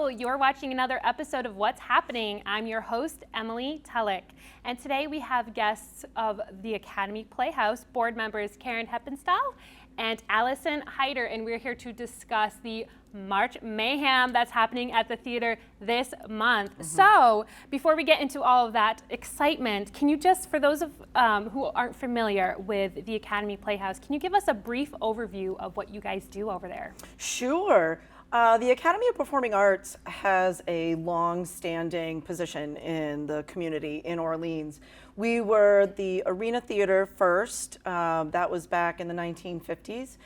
Hello, you're watching another episode of What's Happening. I'm your host, Emily Tellick. And today we have guests of the Academy Playhouse, board members Karen Heppenstall and Allison Hyder, and we're here to discuss the March Mayhem that's happening at the theater this month. So, before we get into all of that excitement, can you just, for those of who aren't familiar with the Academy Playhouse, can you give us a brief overview of what you guys do over there? Sure. The Academy of Performing Arts has a long-standing position in the community in Orleans. We were the Arena Theater first. That was back in the 1950s.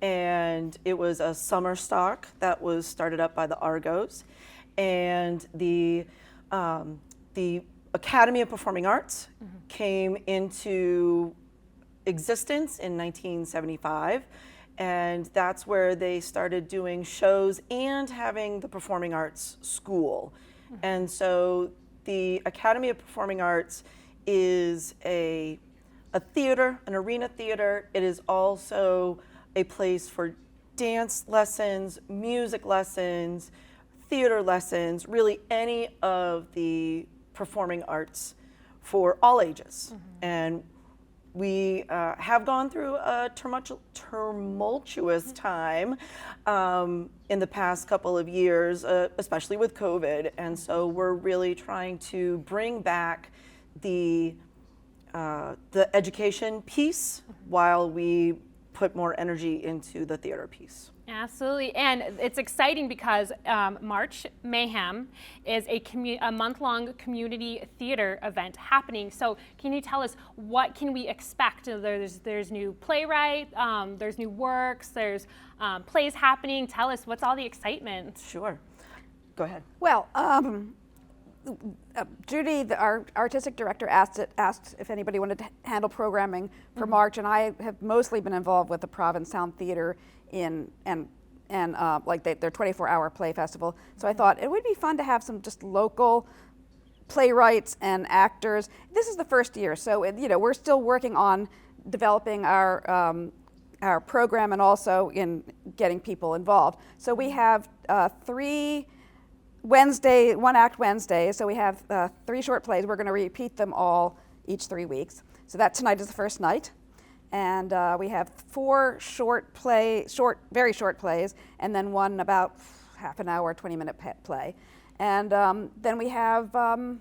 And it was a summer stock that was started up by the Argos. And the Academy of Performing Arts came into existence in 1975. And that's where they started doing shows and having the performing arts school. And so the Academy of Performing Arts is a theater, an arena theater. It is also a place for dance lessons, music lessons, theater lessons, really any of the performing arts for all ages. And we have gone through a tumultuous time in the past couple of years, especially with COVID. And so we're really trying to bring back the education piece while we put more energy into the theater piece. Absolutely, and it's exciting because March Mayhem is a month-long community theater event happening. So can you tell us what can we expect? There's new playwright, there's new works, there's plays happening. Tell us, what's all the excitement? Sure, go ahead. Well, Judy, our artistic director, asked if anybody wanted to handle programming for March, and I have mostly been involved with the Provincetown Theater and like their 24-hour play festival. So I thought it would be fun to have some just local playwrights and actors. This is the first year, so we're still working on developing our program and also in getting people involved. So we have 3 one-act Wednesdays. So we have 3 short plays. We're going to repeat them all each 3 weeks. So that tonight is the first night. And we have 4 very short plays, and then one about half an hour, 20-minute play. And then we have a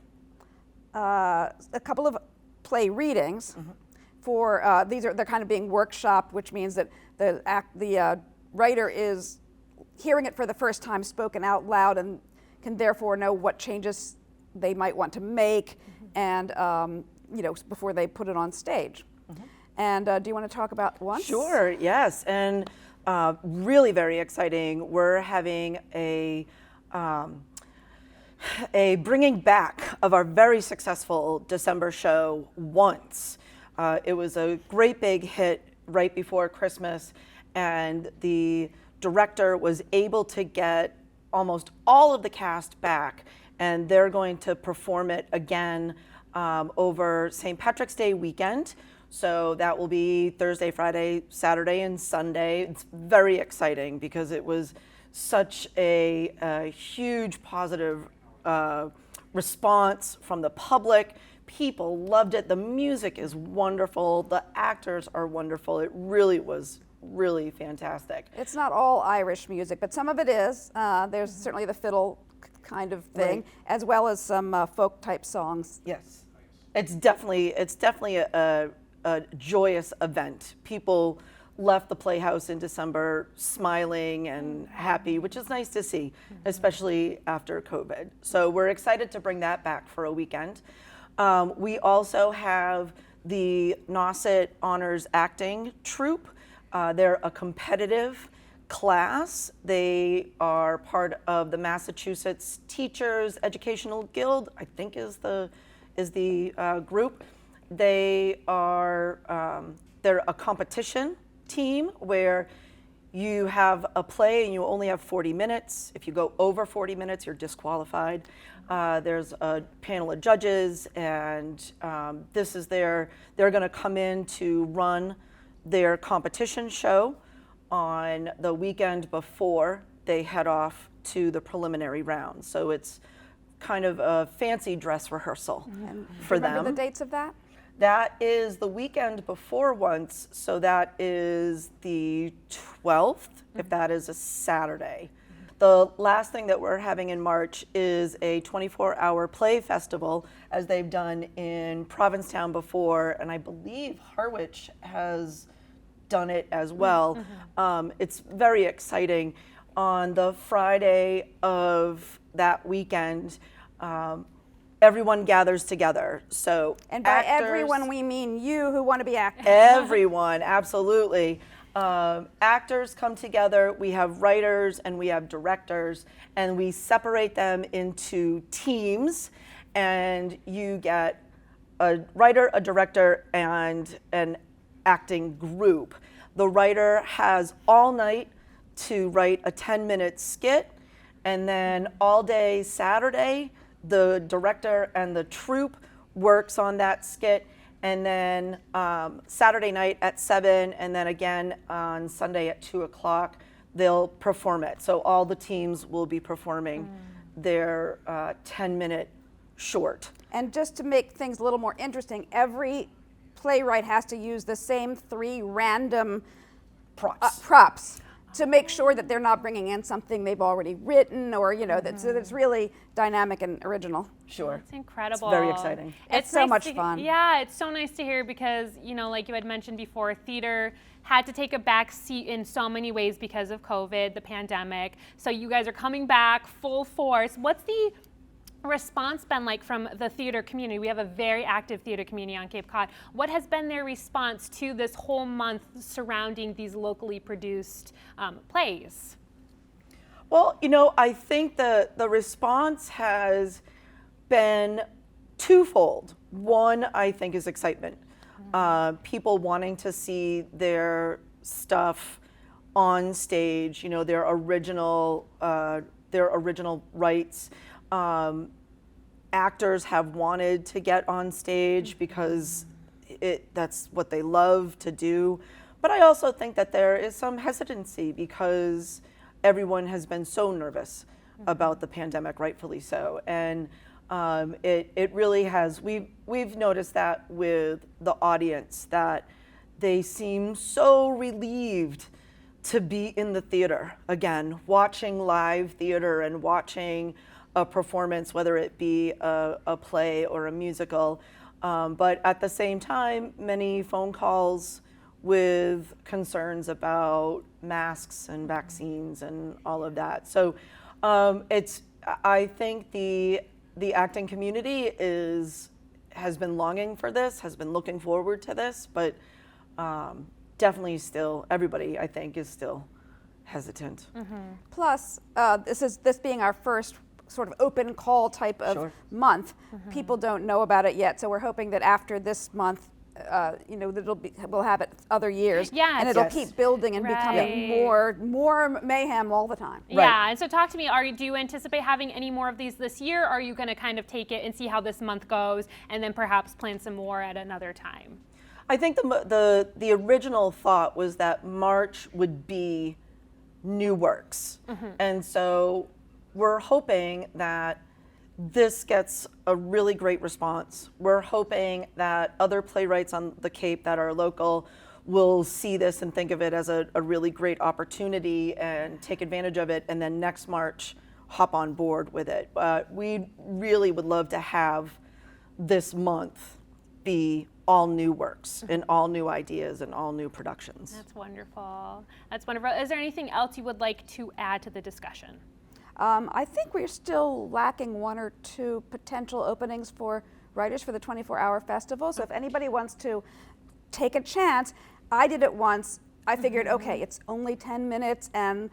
couple of play readings for, they're kind of being workshopped, which means that the writer is hearing it for the first time spoken out loud and can therefore know what changes they might want to make and before they put it on stage. And do you want to talk about one? Sure, yes, and really very exciting. We're having a bringing back of our very successful December show, Once. It was a great big hit right before Christmas, and the director was able to get almost all of the cast back, and they're going to perform it again over St. Patrick's Day weekend. So that will be Thursday, Friday, Saturday, and Sunday. It's very exciting because it was such a huge positive response from the public. People loved it. The music is wonderful. The actors are wonderful. It really was really fantastic. It's not all Irish music, but some of it is. There's certainly the fiddle kind of thing, as well as some folk type songs. Yes, it's definitely a joyous event. People left the Playhouse in December smiling and happy, which is nice to see, especially after COVID. So we're excited to bring that back for a weekend. We also have the Nauset Honors Acting Troupe. They're a competitive class. They are part of the Massachusetts Teachers Educational Guild, I think is the group. They are they're a competition team where you have a play and you only have 40 minutes. If you go over 40 minutes, you're disqualified. There's a panel of judges, and they're going to come in to run their competition show on the weekend before they head off to the preliminary round. So it's kind of a fancy dress rehearsal for them. Remember the dates of that? That is the weekend before once, so that is the 12th, if that is a Saturday. The last thing that we're having in March is a 24-hour play festival, as they've done in Provincetown before, and I believe Harwich has done it as well. It's very exciting. On the Friday of that weekend, everyone gathers together. So And by actors, everyone, we mean you who want to be actors. everyone, absolutely. Actors come together, we have writers and we have directors, and we separate them into teams, and you get a writer, a director, and an acting group. The writer has all night to write a 10-minute skit, and then all day Saturday, the director and the troupe works on that skit, and then Saturday night at 7, and then again on Sunday at 2 o'clock, they'll perform it. So all the teams will be performing their 10-minute short. And just to make things a little more interesting, every playwright has to use the same 3 random props to make sure that they're not bringing in something they've already written, or that so that it's really dynamic and original. Sure. It's incredible. It's very exciting. It's so much fun. Yeah, it's so nice to hear because, like you had mentioned before, theater had to take a back seat in so many ways because of COVID, the pandemic. So you guys are coming back full force. What's the response been like from the theater community? We have a very active theater community on Cape Cod. What has been their response to this whole month surrounding these locally produced plays? Well, I think the response has been twofold. One, I think, is excitement. People wanting to see their stuff on stage, their original rights. Actors have wanted to get on stage because that's what they love to do. But I also think that there is some hesitancy because everyone has been so nervous about the pandemic, rightfully so. And it really has, we've noticed that with the audience, that they seem so relieved to be in the theater again, watching live theater and watching a performance, whether it be a play or a musical. But at the same time, many phone calls with concerns about masks and vaccines and all of that. So I think the acting community has been longing for this, has been looking forward to this, but definitely still, everybody I think is still hesitant. Plus, this being our first sort of open call type of month, people don't know about it yet. So we're hoping that after this month, that we'll have it other years, and it'll keep building and becoming more mayhem all the time. Yeah, and so talk to me. Do you anticipate having any more of these this year? Or are you going to kind of take it and see how this month goes, and then perhaps plan some more at another time? I think the original thought was that March would be new works, and so we're hoping that this gets a really great response. We're hoping that other playwrights on the Cape that are local will see this and think of it as a really great opportunity and take advantage of it, and then next March hop on board with it. We really would love to have this month be all new works and all new ideas and all new productions. That's wonderful. That's wonderful. Is there anything else you would like to add to the discussion? I think we're still lacking 1 or 2 potential openings for writers for the 24-hour festival. So if anybody wants to take a chance, I did it once. I figured, okay, it's only 10 minutes, and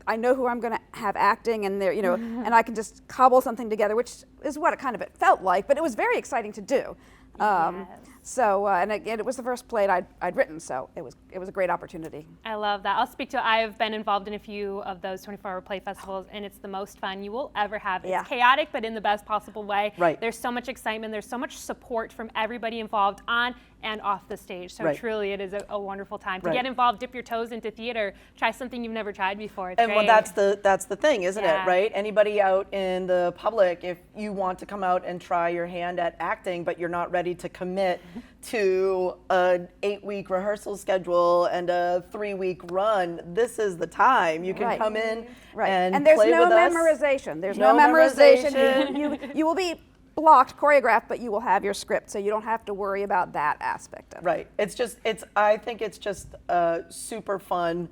I know who I'm going to have acting, and and I can just cobble something together, which is what it felt like. But it was very exciting to do. Yes. So, and again, it was the first play I'd written, so it was a great opportunity. I love that. I'll speak to, I've been involved in a few of those 24-hour play festivals, and it's the most fun you will ever have. It's Yeah. chaotic, but in the best possible way. Right. There's so much excitement. There's so much support from everybody involved on and off the stage. So Right. truly, it is a wonderful time to Right. get involved, dip your toes into theater, try something you've never tried before. It's And great. well, that's the thing, isn't Yeah. it? Right? Anybody out in the public, if you want to come out and try your hand at acting, but you're not ready to commit to an 8-week rehearsal schedule and a 3-week run, this is the time. You can Right. come in Right. and there's play no with us. memorization. There's No no memorization. memorization. You will be blocked, choreographed, but you will have your script, so you don't have to worry about that aspect of it. Right. I think it's just a super fun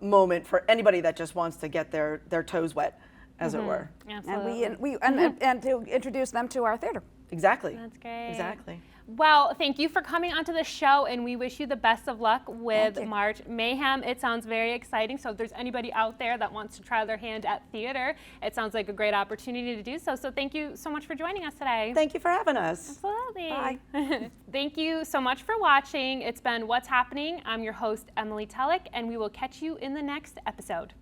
moment for anybody that just wants to get their toes wet, as it were. Absolutely. And to introduce them to our theater. Exactly. That's great. Exactly. Well, thank you for coming onto the show, and we wish you the best of luck with Thank you. March Mayhem. It sounds very exciting. So if there's anybody out there that wants to try their hand at theater, it sounds like a great opportunity to do so. So thank you so much for joining us today. Thank you for having us. Absolutely. Bye. Thank you so much for watching. It's been What's Happening. I'm your host, Emily Tellick, and we will catch you in the next episode.